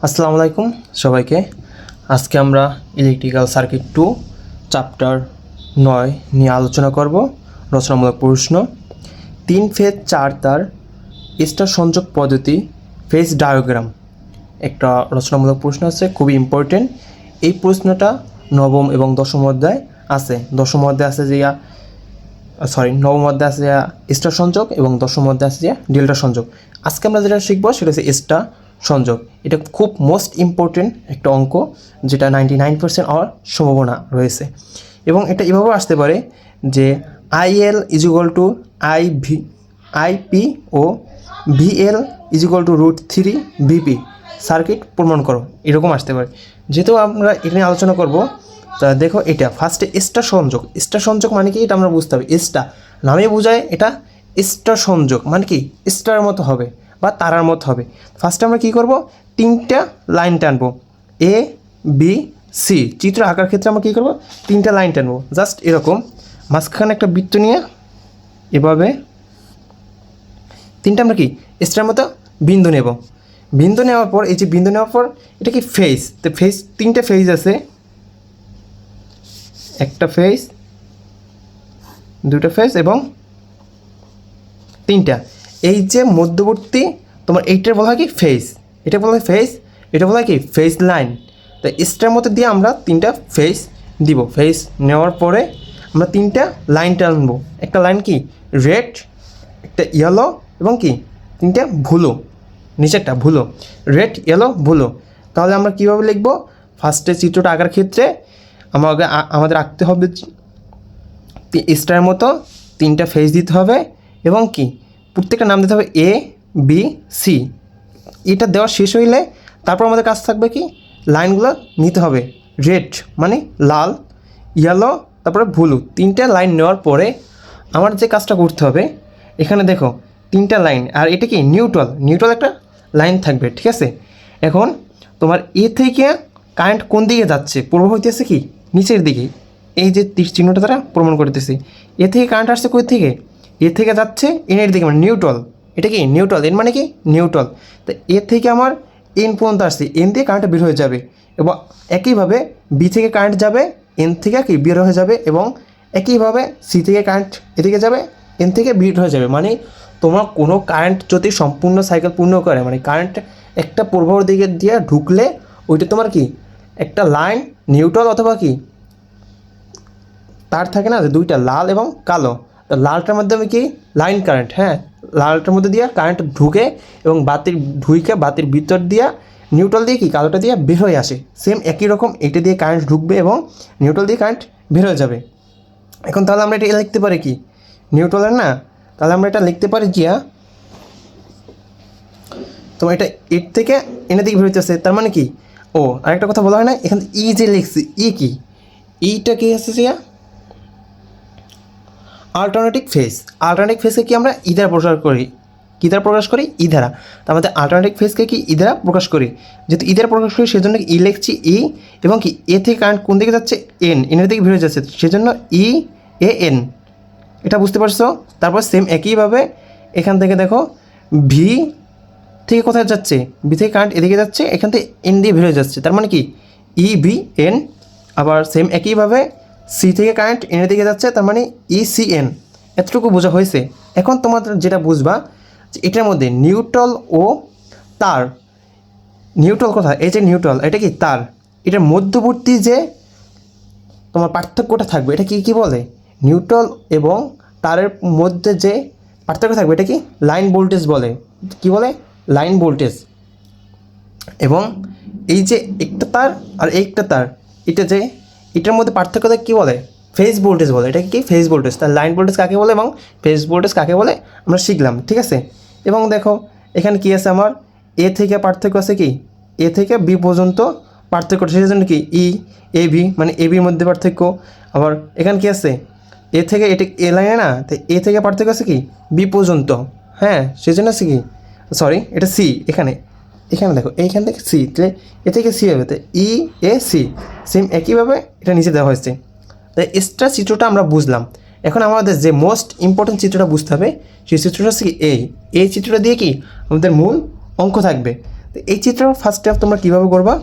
আসসালামু আলাইকুম সবাইকে। আজকে আমরা ইলেকট্রিক্যাল সার্কিট 2 চ্যাপ্টার 9 নিয়ে আলোচনা করব। রচনামূলক প্রশ্ন, 3 ফেজ 4 তার স্টার সংযোগ পদ্ধতি ফেজ ডায়াগ্রাম। একটা রচনামূলক প্রশ্ন আছে, খুবই ইম্পর্টেন্ট। এই প্রশ্নটা নবম এবং দশম অধ্যায় আছে। দশম অধ্যায় আছে যে নবম অধ্যায় আছে স্টার সংযোগ এবং দশম অধ্যায় আছে যে ডেল্টা সংযোগ। আজকে আমরা যেটা শিখবো সেটা হচ্ছে স্টার সংযোগ। এটা খুব মোস্ট ইম্পর্টেন্ট একটা অঙ্ক, যেটা 99% হওয়ার সম্ভাবনা রয়েছে। এবং এটা এভাবেও আসতে পারে যে IL = আইপি ও VL = √3 BP সার্কিট প্রমাণ করো, এরকম আসতে পারে। যেহেতু আমরা এখানে আলোচনা করব, তা দেখো এটা ফার্স্টে স্টার সংযোগ। স্টার সংযোগ মানে কি এটা আমরা বুঝতে হবে। স্টার নামে বোঝায় এটা স্টার সংযোগ মানে কি স্টারের মতো হবে বা তারার মতো হবে। ফার্স্টে আমরা কী করব, 3টা লাইন টানবো, A B C। চিত্র আঁকার ক্ষেত্রে আমরা কী করবো, 3টা লাইন টানবো জাস্ট এরকম, মাঝখানে একটা বৃত্ত নিয়ে এভাবে 3টা আমরা কি স্টারের মতো বিন্দু নেব। বিন্দু নেওয়ার পর এই যে বিন্দু নেওয়ার পর এটা কি ফেজ, তো ফেজ 3টা ফেজ আছে, একটা ফেজ, দুটো ফেজ এবং 3টা। এই যে মধ্যবর্তী তোমার এইটার বলা হয় কি ফেজ, এটা বলা হয় ফেজ, এটা বলা হয় কি ফেজ লাইন। তো স্টার মধ্যে দিয়ে আমরা 3টা ফেজ দিব। ফেজ নেওয়ার পরে আমরা 3টা লাইন টানবো। একটা লাইন কি রেড, একটা ইয়েলো এবং কি 3টা ভুলো, নিচে একটা ভুলো, রেড ইয়েলো ভুলো। তাহলে আমরা কীভাবে লিখবো, ফার্স্টে চিত্রটা আঁকার ক্ষেত্রে আমাদের আঁকতে হবে স্টারের মতো 3টা ফেজ দিতে হবে এবং কি প্রত্যেকটা নাম দিতে হবে A B C। এটা দেওয়া শেষ হইলে তারপর আমাদের কাজ থাকবে কি লাইনগুলো নিতে হবে। রেড মানে লাল, ইয়েলো, তারপরে ব্লু। 3টা লাইন নেওয়ার পরে আমার যে কাজটা করতে হবে, এখানে দেখো 3টা লাইন, আর এটা কি নিউট্রাল একটা লাইন থাকবে, ঠিক আছে। এখন তোমার এ থেকে কারেন্ট কোন দিকে যাচ্ছে, প্রবাহ হইতেছে কি নিচের দিকে। এই যে তীর চিহ্নটা দ্বারা প্রমাণ করতেছি। এ থেকে কারেন্ট আসছে কই থেকে, এ থেকে যাচ্ছে এনের দিকে, মানে নিউট্রাল। এটা কি নিউট্রাল, এন মানে কি নিউট্রাল। তো এ থেকে আমার এন পর্যন্ত আসছে, এন দিয়ে কারেন্টটা বের হয়ে যাবে। এবং একইভাবে বি থেকে কারেন্ট যাবে, এন থেকে কি বের হয়ে যাবে। এবং একইভাবে সি থেকে কারেন্ট এদিকে যাবে, এন থেকে বের হয়ে যাবে। মানে তোমার কোনো কারেন্ট যদি সম্পূর্ণ সাইকেল পূর্ণ করে, মানে কারেন্ট একটা প্রবাহের দিকে দিয়ে ঢুকলে ওইটা তোমার কি একটা লাইন নিউট্রাল অথবা কি তার থাকে না যে 2টা লাল এবং কালো। তো লালটার মাধ্যমে কি লাইন কারেন্ট, হ্যাঁ লালটার মধ্যে দিয়ে কারেন্ট ঢুকে এবং বাতির ভিতর দিয়া নিউট্রাল দিয়ে কি কালোটা দিয়ে বের হয়ে আসে। সেম একই রকম এটা দিয়ে কারেন্ট ঢুকবে এবং নিউট্রাল দিয়ে কারেন্ট বের হয়ে যাবে। এখন তাহলে আমরা এটা লিখতে পারি কি নিউট্রালের না, তাহলে আমরা এটা লিখতে পারি গিয়া তো এটা এর থেকে এনে দিকে বের হইতেছে, তার মানে কি ও আরেকটা কথা বলা হয় না, এখানে ই যে লিখছি ই কি, ইটা কি আছে জিয়া অল্টারনেটিভ ফেজকে কি আমরা ই দ্বারা প্রকাশ করি, কী দ্বারা প্রকাশ করি ই দ্বারা। তার মধ্যে অল্টারনেটিভ ফেজকে কি ই দ্বারা প্রকাশ করি। যেহেতু ই দ্বারা প্রকাশ করি সেজন্য ই লিখছি ই, এবং কি এ থেকে কারেন্ট কোন দিকে যাচ্ছে এনের দিকে বের হয়ে যাচ্ছে, সেজন্য ই এ এন। এটা বুঝতে পারছো। তারপর সেম একইভাবে এখান থেকে দেখো ভি থেকে কোথায় যাচ্ছে, বি থেকে কারেন্ট এদিকে যাচ্ছে, এখান থেকে এন দিয়ে বের হয়ে যাচ্ছে, তার মানে কি ই ভি এন। আবার সেম একইভাবে সি থেকে কারেন্ট এনের দিকে যাচ্ছে, তার মানে ECN। এতটুকু বোঝা হয়েছে। এখন তোমাদের যেটা বুঝবা যে এটার মধ্যে নিউট্রাল ও তার, নিউট্রাল কথা এই যে নিউট্রাল এটা কি তার, এটার মধ্যবর্তী যে তোমার পার্থক্যটা থাকবে এটা কি বলে, নিউট্রাল এবং তারের মধ্যে যে পার্থক্য থাকবে এটা কি লাইন ভোল্টেজ বলে। কি বলে, লাইন ভোল্টেজ। এবং এই যে একটা তার আর একটা তার, এটা যে এটার মধ্যে পার্থক্যটা কী বলে, ফেজ ভোল্টেজ বলে। এটা কি ফেজ ভোল্টেজ। তার লাইন ভোল্টেজ কাকে বলে এবং ফেজ ভোল্টেজ কাকে বলে আমরা শিখলাম, ঠিক আছে। এবং দেখো এখানে কি আছে, আমার এ থেকে পার্থক্য আছে কি এ থেকে বি পর্যন্ত পার্থক্য, সেই জন্য কি এ বি মানে এ বির মধ্যে পার্থক্য। আবার এখানে কি আছে এ থেকে এটা এ লাইনে না, তো এ থেকে পার্থক্য আছে কি বি পর্যন্ত, হ্যাঁ সেই জন্য আছে কি এটা সি। এখানে দেখো এইখান থেকে সি, তাহলে এ থেকে সি হবে, তো EAC। সেম একইভাবে এটা নিচে দেওয়া হয়েছে। তাই এক্সট্রা চিত্রটা আমরা বুঝলাম। এখন আমাদের যে মোস্ট ইম্পর্টেন্ট চিত্রটা বুঝতে হবে, সেই চিত্রটা হচ্ছে কি এই চিত্রটা দিয়ে কি আমাদের মূল অঙ্ক থাকবে। তো এই চিত্র ফার্স্ট স্টেপ তোমরা কীভাবে করবা,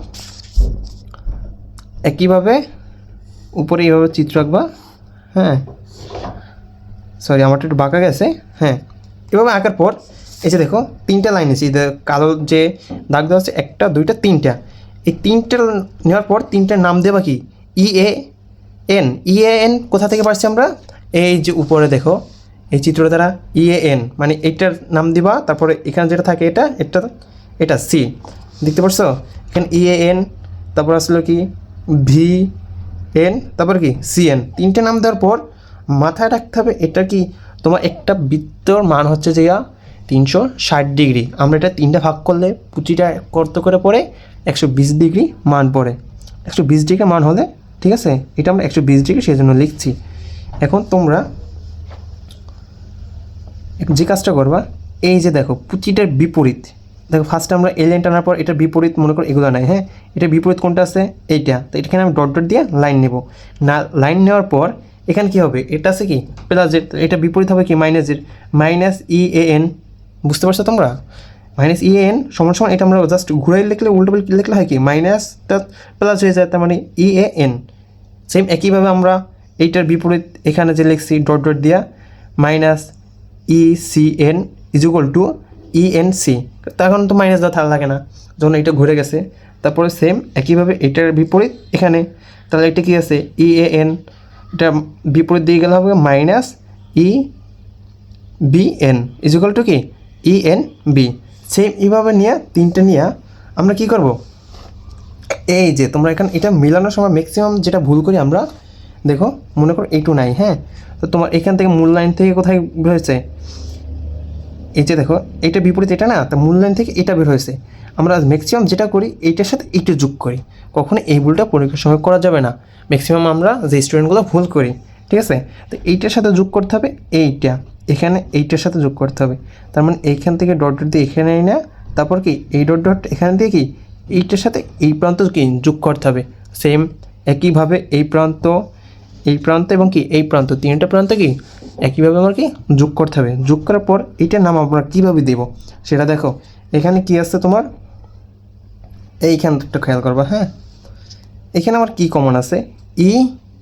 একইভাবে উপরে এইভাবে চিত্র আঁকবা। হ্যাঁ, সরি আমারটা একটু বাঁকা গেছে। হ্যাঁ, এভাবে আঁকার পর এই যে দেখো 3টা লাইন আছে, কালো যে দাগ দেওয়া আছে 1টা 2টা 3টা, এই 3টা নেওয়ার পর 3টার নাম দেবা কি EAN। EAN কোথা থেকে পাচ্ছি আমরা, এই যে উপরে দেখো এই চিত্র দ্বারা EAN মানে এইটার নাম দিবা, তারপরে এখানে যেটা থাকে এটা C দেখতে পাচ্ছ, এখানে EAN, তারপর আসলে কি VN, তারপর কি CN, 3টে নাম দেওয়ার পর মাথায় রাখতে হবে এটা কি তোমার একটা বৃত্তর মান হচ্ছে যে 360 ডিগ্রি। আমরা এটা 3টা ভাগ করলে প্রতিটা কত করে পড়ে 120 ডিগ্রি মান পড়ে, 120 ডিগ্রি মান হলে ঠিক আছে, এটা আমরা 120 ডিগ্রি সেই জন্য লিখছি। এখন তোমরা যে কাজটা করবা, এই যে দেখো প্রতিটার বিপরীত, দেখো ফার্স্টে আমরা এই লাইন টানার পর এটার বিপরীত মনে করো এগুলো নাই। হ্যাঁ, এটার বিপরীত কোনটা আছে, এইটা, তো এখানে আমি ডট ডট দিয়ে লাইন নেব না। লাইন নেওয়ার পর এখানে কি হবে, এটা আছে কি প্লাসের, এটা বিপরীত হবে কি মাইনাসের, -EAN, বুঝতে পারছো তোমরা, -EAN সমান সমান, এটা আমরা জাস্ট ঘুরাই লিখলে উল্টো লিখলে হয় কি মাইনাসটা প্লাস হয়ে যায়, তার মানে EAN। সেম একইভাবে আমরা এইটার বিপরীত এখানে যে লিখছি ডট ডট দিয়া -ECN =ENC, তখন তো মাইনাস দেওয়া থাকা লাগে না যখন এটা ঘুরে গেছে। তারপরে সেম একইভাবে এটার বিপরীত এখানে, তাহলে এটা কি আছে EAN, এটা বিপরীত দিয়ে গেলে হবে -EBN কি ENB। সেম এইভাবে নিয়ে 3টে নিয়ে আমরা কি করব, এই যে তোমরা এখানে এটা মিলানোর সময় ম্যাক্সিমাম যেটা ভুল করি আমরা, দেখো মনে করো এইটু নাই। হ্যাঁ, তো তোমার এখান থেকে মূল লাইন থেকে কোথায় বের হয়েছে, এই যে দেখো এইটা বিপরীত এটা না, তো মূল লাইন থেকে এটা বের হয়েছে। আমরা ম্যাক্সিমাম যেটা করি এইটার সাথে এইটা যোগ করি, কখনো এই ভুলটা পরীক্ষার সময় করা যাবে না। ম্যাক্সিমাম আমরা যে স্টুডেন্টগুলো ভুল করি, ঠিক আছে, তো এইটার সাথে যোগ করতে হবে এইটা, এখানে এইটার সাথে যোগ করতে হবে, তার মানে এইখান থেকে ডট ডট দিয়ে এখানে না, তারপর কি এই ডট ডট এখান দিয়ে কি এইটার সাথে এই প্রান্ত কি যোগ করতে হবে। সেম একইভাবে এই প্রান্ত এবং কি এই প্রান্ত, 3টা প্রান্ত কি একইভাবে আমার কি যোগ করতে হবে। যোগ করার পর এইটার নাম আমরা কীভাবে দেব সেটা দেখো, এখানে কি আছে তোমার, এইখানটা একটু খেয়াল করবা। হ্যাঁ, এখানে আমার কি কমন আছে,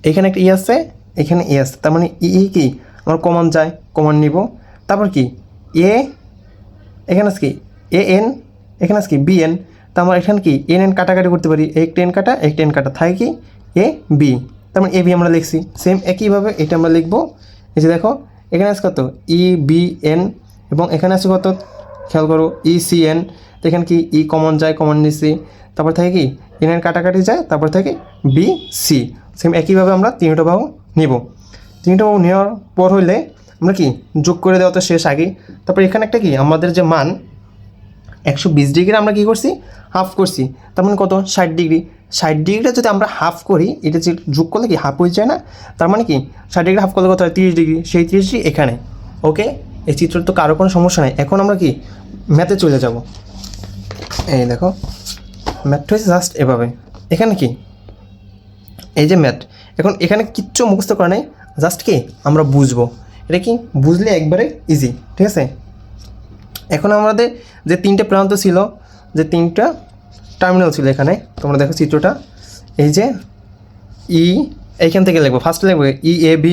এখানে একটা আছে, এখানে আছে, তার মানে কি আমার কমন যায়, কমন নিব। তারপর কি এখানে আছে কি AN, এখানে আছে কি BN, তো আমার এখানে কি NN কাটাকাটি করতে পারি, একটা N কাটা একটা N কাটা থাকে কি AB, তার মানে AB আমরা লিখছি। সেম একইভাবে এটা আমরা লিখবো, এই যে দেখো এখানে আছে কত EBN, এবং এখানে আছে কত খেয়াল করো ECN, তো এখানে কি কমন যায়, কমন নিচ্ছি, তারপর থাকে কি NN কাটাকাটি যায়, তারপর থাকে BC। সেম একইভাবে আমরা 3টা বাহু নিব। 3টা বাহু নেওয়ার পর হইলে আমরা কি যোগ করে দেওয়া তো শেষ আগেই। তারপর এখানে একটা কি আমাদের যে মান 120 ডিগ্রি আমরা কি করছি হাফ করছি, তার মানে কত 60 ডিগ্রি। 60 ডিগ্রিটা যদি আমরা হাফ করি, এটা যে যোগ করলে কি হাফ হয়ে যায় না, তার মানে কি 60 ডিগ্রি হাফ করলে কত হয় 30 ডিগ্রি, সেই 30 ডিগ্রি এখানে। ওকে, এই চিত্র তো কারো কোনো সমস্যা নাই। এখন আমরা কি ম্যাথে চলে যাব। এই দেখো ম্যাথ হয়েছে জাস্ট এভাবে, এখানে কি এই যে ম্যাথ, এখন এখানে কিচ্ছু মুখস্থ করা নেই, জাস্ট কি আমরা বুঝবো, এটা কি বুঝলে একবারে ইজি, ঠিক আছে। এখন আমাদের যে 3টে প্রান্ত ছিল, যে 3টা টার্মিনাল ছিল এখানে, তোমরা দেখো চিত্রটা, এই যে এইখান থেকে লিখবো, ফার্স্টে লিখবো EAB,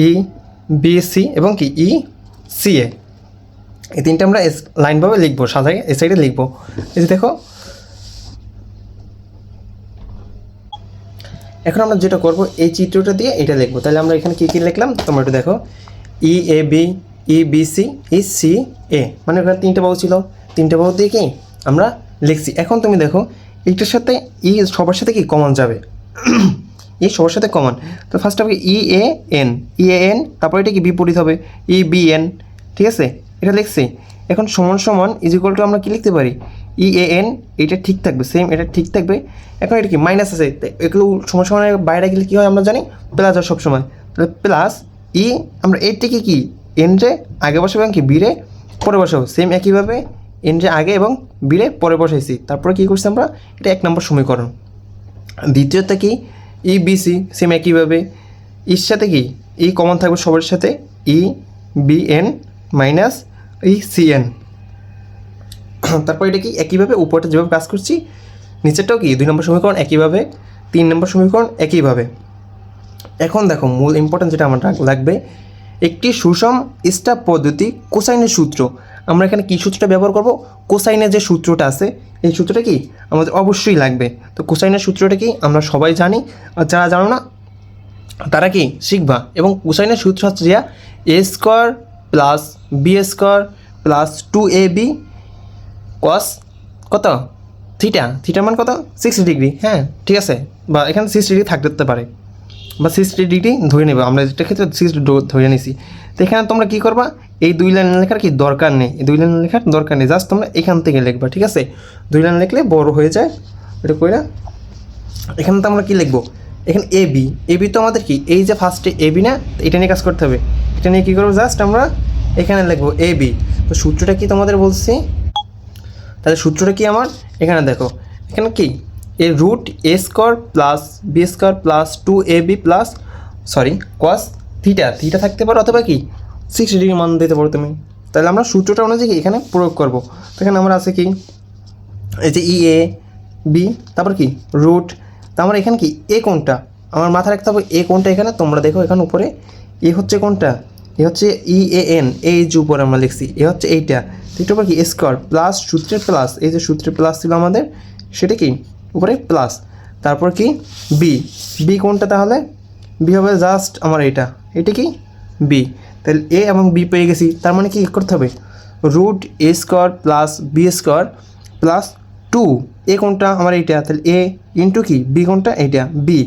EBC এবং কি ECA, এই 3টা আমরা লাইনভাবে লিখবো, সাজাই এই সাইডে লিখবো। এই যে দেখো এখন আমরা যেটা করব, এই চিত্রটা দিয়ে এটা লিখবো। তাহলে আমরা এখানে কী কী লিখলাম তোমরা একটু দেখো, EAB, EBC, ECA, মানে ওখানে 3টে বাহু ছিল, 3টে বাহু দিয়ে কি আমরা লিখছি। এখন তুমি দেখো এইটার সাথে সবার সাথে কি কমন যাবে, সবার সাথে কমন, তো ফার্স্ট হবে EAN, তারপর এটা কি বিপরীত হবে EBN, ঠিক আছে, এটা লিখছি। এখন সমান সমান ইজিক্যাল টু আমরা কি লিখতে পারি EAN, এটা ঠিক থাকবে, সেম এটা ঠিক থাকবে। এখন এটা কি মাইনাস আছে, এগুলো সমান সমানের বাইরে গেলে কী হয় আমরা জানি প্লাস হয় সবসময়, তাহলে প্লাস আমরা এর থেকে কি এন রে আগে বসাবো এবং কি বিরে পরে বসাবো। সেম একইভাবে এন রে আগে এবং বিরে পরে বসাইছি, তারপরে কী করছি আমরা, এটা 1 নম্বর সমীকরণ। দ্বিতীয়টা কি EBC, সেম একইভাবে এর সাথে কি কমন থাকবে সবার সাথে EBN - ECN। তারপর এটা কি একইভাবে উপরটা যেভাবে কাজ করছি নিচেরটাও কি 2 নম্বর সমীকরণ একইভাবে, 3 নম্বর সমীকরণ একইভাবে। এখন দেখো মূল ইম্পর্টেন্ট যেটা আমার লাগবে, একটি সুষম স্টাপ পদ্ধতি কোসাইনের সূত্র। আমরা এখানে কী সূত্রটা ব্যবহার করব? কোসাইনের যে সূত্রটা আছে এই সূত্রটা কি আমাদের অবশ্যই লাগবে। তো কোসাইনের সূত্রটা কি আমরা সবাই জানি, আর যারা জানো না তারা কি শিখবা। এবং কোসাইনের সূত্র হচ্ছে যে a square plus b square plus 2ab cos কত থিটার মান কত 60 ডিগ্রি। হ্যাঁ ঠিক আছে, বা এখানে 60 ডিগ্রি থাকতে পারে বা 60 ডিগ্রি ধরে নেবে, আমরা যেটা ক্ষেত্রে 60 ধরে নিছি। তো এখানে তোমরা কী করবা, এই 2 লাইন লেখার কি দরকার নেই, এই 2 লাইন লেখার দরকার নেই, জাস্ট তোমরা এখান থেকে লিখবা। ঠিক আছে, 2 লাইন লিখলে বড় হয়ে যায় এটা কইরা। এখানে তো আমরা কী লিখবো, এখানে এবি তো আমাদের কি এই যে ফার্স্টে এবি না, এটা নিয়ে কাজ করতে হবে। এটা নিয়ে কী করবো, জাস্ট আমরা এখানে লিখবো এবি। তো সূত্রটা কি তোমাদের বলছি, তাহলে সূত্রটা কি আমার এখানে দেখো, এখানে কি a root a square plus b square plus 2ab plus cos theta থাকতে পারো, অথবা কি 60 ডিগ্রি মান দিতে পারো তুমি। তাহলে আমরা সূত্রটা অনুযায়ী এখানে প্রয়োগ করবো। তো এখানে আমরা আছে কি এই যে এ বি, তারপর কি রুট, তা আমরা এখানে কি এ কোনটা আমার মাথায় রাখতে হবে, এ কোনটা এখানে তোমরা দেখো এখানে উপরে এ হচ্ছে কোনটা, এ হচ্ছে EAN, এই যে উপরে আমরা লিখছি এ হচ্ছে এইটা, এটার উপর কি স্কোয়ার প্লাস সূত্রের প্লাস, এই যে সূত্রের প্লাস ছিল আমাদের সেটা কি উপরে প্লাস, তারপর কি বি কোনটা, তাহলে বি হবে জাস্ট আমার এটা কি বি। তাহলে এ এবং বি পেয়ে গেছি, তার মানে কি করতে হবে root a square plus b square plus 2, এ কোনটা আমার এইটা, তাহলে এ ইন্টু কি বি কোনটা এইটা বি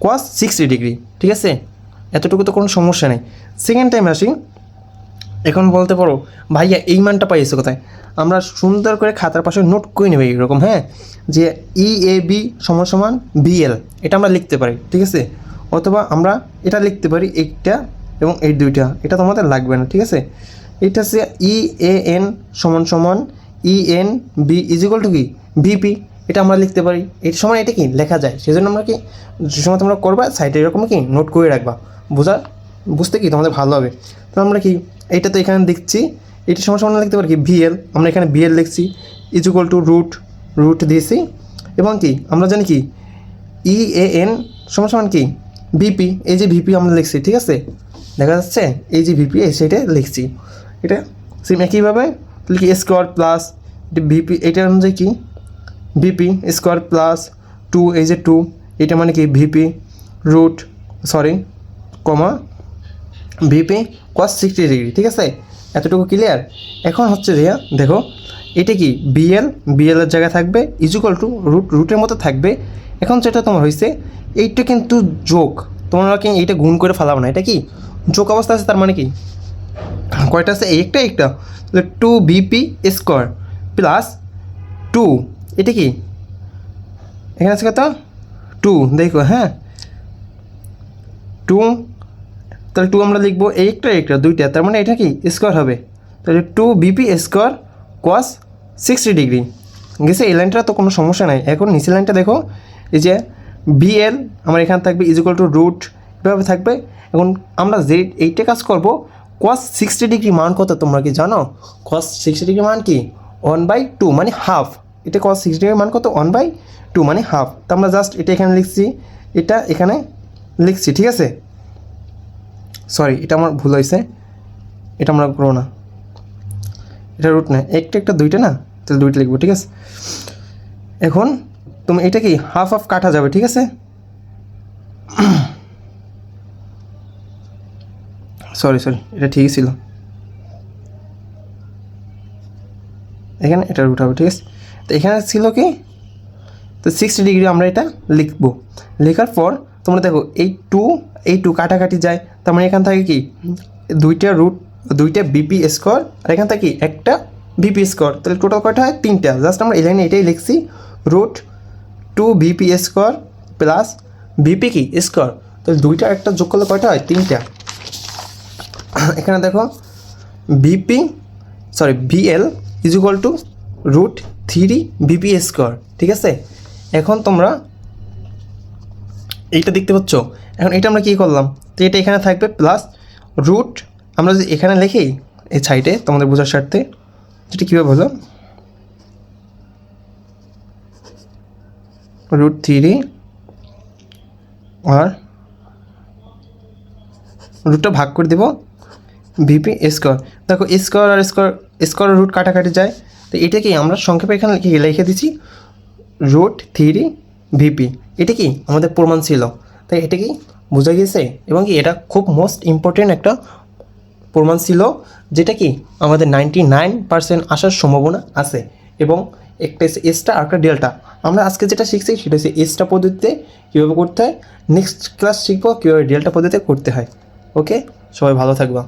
কস 60 ডিগ্রি। ঠিক আছে, এতটুকু তো কোনো সমস্যা নেই। সেকেন্ড টাইম আসি, এখন বলতে পারো ভাইয়া এই মানটা পাইছে কোথায়, আমরা সুন্দর করে খাতার পাশে নোট করে নেবে এরকম, হ্যাঁ, যে EAB সমান BL, এটা আমরা লিখতে পারি। ঠিক আছে, অথবা আমরা এটা লিখতে পারি এইটা এবং এই দুইটা, এটা তোমাদের লাগবে না। ঠিক আছে, এটা হচ্ছে EAN সমান ENB ইজিক্যাল টু কি VP, এটা আমরা লিখতে পারি। এর সময় এটা কি লেখা যায়, সেজন্য আমরা কি যে সময় তোমরা করবা সাইডে এরকম কি নোট করে রাখবা, বুঝতে কি তোমাদের ভালো হবে। তো আমরা কি এইটা তো এখানে দেখছি, এটা সমান লিখতে পারি কি VL, আমরা এখানে BL লিখছি ইজিক্যাল টু রুট দিয়েছি, এবং কি আমরা জানি কি EAN সমান কি VP, এই যে VP আমরা লিখছি। ঠিক আছে, দেখা যাচ্ছে এই যে VP এই সাইডে লিখছি, এটা সেম একইভাবে তাহলে কি স্কোয়ার প্লাস VP, এটা অনুযায়ী কি VP স্কোয়ার প্লাস 2, এই যে 2 এটা মানে কি VP রুট কমা VP cos 60 ডিগ্রি। ঠিক আছে, এতটুকু ক্লিয়ার। এখন হচ্ছে যে দেখো এটা কি BL এর জায়গায় থাকবে ইজিক্যাল টু রুটের মতো থাকবে। এখন যেটা তোমার হয়েছে এইটা কিন্তু যোগ, তোমরা কি এইটা গুণ করে ফেলাবো না, এটা কি যোগ অবস্থা আছে, তার মানে কি কয়টা আছে একটা তাহলে 2BP স্কোয়ার প্লাস 2, এটা কি এখানে আছে কত 2, দেখো হ্যাঁ 2, তাহলে 2 আমরা লিখবো একটা দুইটা, তার মানে এটা কি স্কোয়ার হবে, তাহলে 2BP স্কোয়ার cos 60 ডিগ্রি গেছে। এই লাইনটা তো কোনো সমস্যা নাই। এখন নিচের লাইনটা দেখো, এই যে BL আমার এখানে থাকবে ইজিক্যাল টু রুট, এভাবে থাকবে। এখন আমরা যে এইটা কাজ করবো cos 60 ডিগ্রি মান কত তোমরা কি জানো, cos 60 ডিগ্রি মান কি 1/2 মানে হাফ, এটা cos 60 ডিগ্রি মান কত 1/2 মানে হাফ। তো আমরা জাস্ট এটা এখানে লিখছি, এটা এখানে লিখছি। ঠিক আছে, এটা আমার ভুল হয়েছে, এটা আমরা করবো না, এটা রুট না, একটা দুইটা না, তাহলে দুইটা লিখবো। ঠিক আছে, এখন তুমি এটা কি হাফ কাটা যাবে। ঠিক আছে, সরি এটা ঠিকই ছিল, এখানে এটা রুট হবে। ঠিক আছে, তো এখানে ছিল কি তো 60 ডিগ্রি আমরা এটা লিখবো। লেখার পর তোমরা দেখো এই টু কাটাকাটি যায়, তার মানে এখান থেকে কি দুইটা BP স্কোয়ার, আর এখান থেকে একটা BP স্কোয়ার, তাহলে টোটাল কয়টা হয় 3টা। জাস্ট আমরা এই লাইনে এটাই লিখছি root 2BP square plus BP কি স্কোয়ার, তাহলে দুইটা একটা যোগ করলে কয়টা হয় 3টা। এখানে দেখো BL is equal to root 3BP square. ঠিক আছে, এখন তোমরা এইটা দেখতে পাচ্ছ, এখন এটা আমরা কী করলাম, তো এটা এখানে থাকবে প্লাস রুট, আমরা যদি এখানে লিখি এই সাইডে তোমাদের বোঝার স্বার্থে, যেটা কীভাবে হলো √3 আর রুটটা ভাগ করে দেবো ভিপি স্কোয়ার। দেখো স্কোয়ার আর স্কোয়ার রুট কাটাকাটি যায়, তো এটাকেই আমরা সংক্ষেপে এখানে লিখে দিচ্ছি √3 ভিপি। এটা কি আমাদের প্রমাণ ছিল, তাই এটা কি বোঝা গেছে। এবং কি এটা খুব মোস্ট ইম্পর্টেন্ট একটা প্রমাণ ছিল, যেটা কি আমাদের 99% আসার সম্ভাবনা আছে। এবং একটা এসটা আর একটা ডেল্টা। আমরা আজকে যেটা শিখছি সেটা হচ্ছে এসটা পদ্ধতিতে কীভাবে করতে হয়, নেক্সট ক্লাস শিখবো কীভাবে ডেল্টা পদ্ধতিতে করতে হয়। ওকে, সবাই ভালো থাকবা।